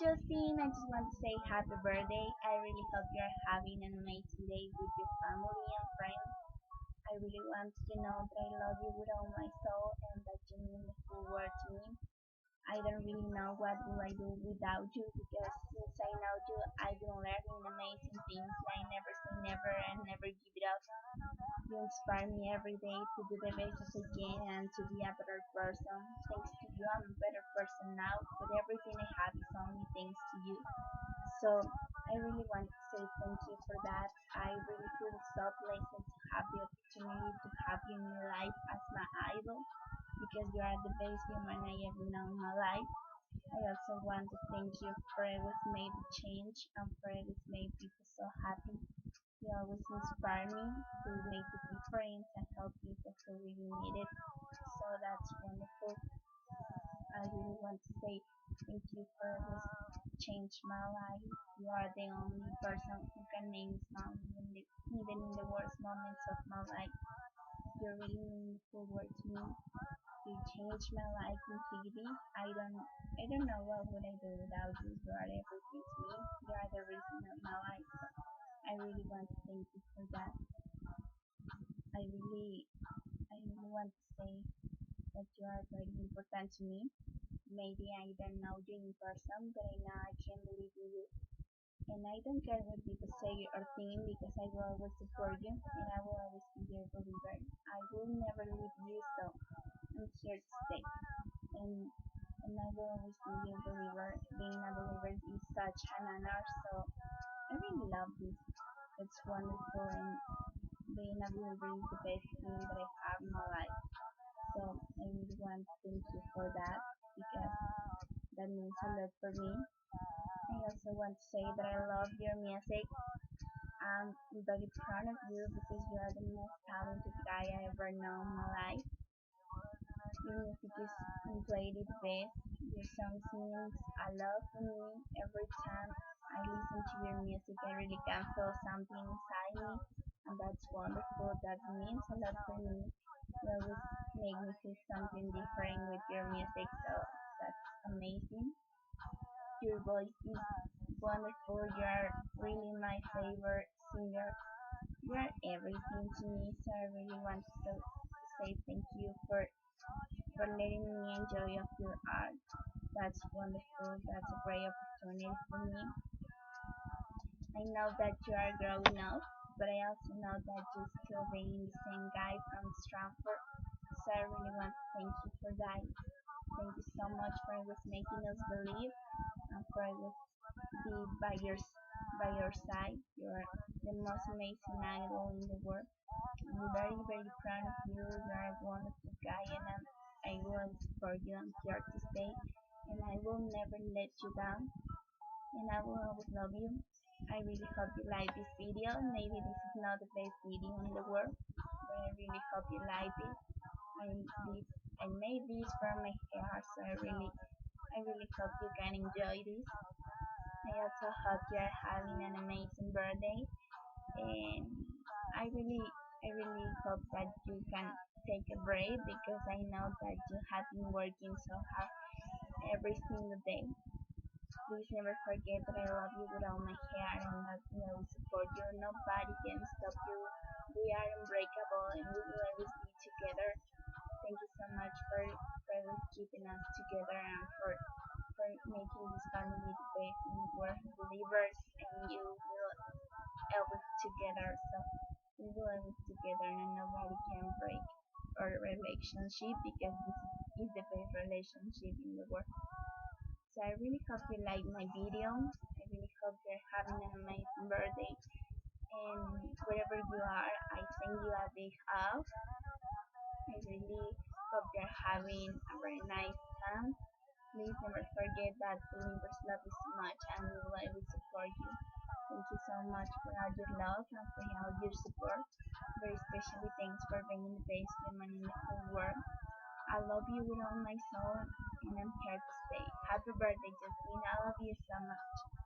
Justin, I just want to say happy birthday. I really hope you're having an amazing day with your family and friends. I really want you to know that I love you with all my soul and that you mean the whole world to me. I don't really know what will I do without you because since I know you, I've been learning amazing things like never say never and never give it up. You inspire me every day to do the best as I can and to be a better person. Thanks to you, I'm a better person now, but everything I have is only thanks to you. So I really want to say thank you for that. I really feel so blessed to have the opportunity to have you in my life as my idol because you are the best human I ever known in my life. I also want to thank you for always made the change and for always made people so happy. You always inspire me to make the difference and help people who really need it. So that's wonderful. I really want to say thank you for this change my life. You are the only person who can make me smile even in the worst moments of my life. You really mean the word to me. You changed my life completely. I don't know what would I do without you. You are everything to me. You are the reason of my life. So I really want to thank you for that. I really I really want to say that you are very important to me. Maybe I don't know you in person, but I know I can believe in you. And I don't care what people say or think because I will always support you and I will always be your believer. I will never leave you, so I'm here to stay. And I will always be your believer. Being a believer is such an honor, so I really love this. It's wonderful and being a believer is the best thing that I have in my life. So I really want to thank you for that because that means a lot for me. I also want to say that I love your music. I'm very proud of you because you are the most talented guy I ever know in my life. Your music is completely the best. Your songs means a lot to me. Every time I listen to your music, I really can feel something inside me, and that's wonderful. That means a lot for me. You always make me feel something different with your music, so that's amazing. Your voice is wonderful. You are really my favorite singer. You are everything to me, so I really want to say thank you for letting me enjoy of your art. That's wonderful. That's a great opportunity for me. I know that you are growing up, but I also know that you're still being the same guy from Stratford. So I really want to thank you for that. Thank you so much for always making us believe and for always be by your side. You are the most amazing idol in the world. I'm very, very proud of you. You are a wonderful guy, and I will support you. I'm here to stay, and I will never let you down. And I will always love you. I really hope you like this video. Maybe this is not the best video in the world, but I really hope you like it. This I made this from my hair, so I really hope you can enjoy this. I also hope you are having an amazing birthday, and I really hope that you can take a break because I know that you have been working so hard every single day. Please never forget that I love you with all my heart and that we will support you. Nobody can stop you. We are unbreakable and we will always be together. Thank you so much for always keeping us together and for making this family the best in the world believers and you will always together. So we will always together and nobody can break our relationship because this is the best relationship in the world. So I really hope you like my video. I really hope you're having an amazing birthday. And wherever you are, I send you a big hug. I really hope you're having a very nice time. Please never forget that believers love you so much and we will always support you. Thank you so much for all your love and for all your support. Very especially thanks for being the best human in the whole world. I love you with all my soul and I'm here to stay. Happy birthday, Justine. I love you so much.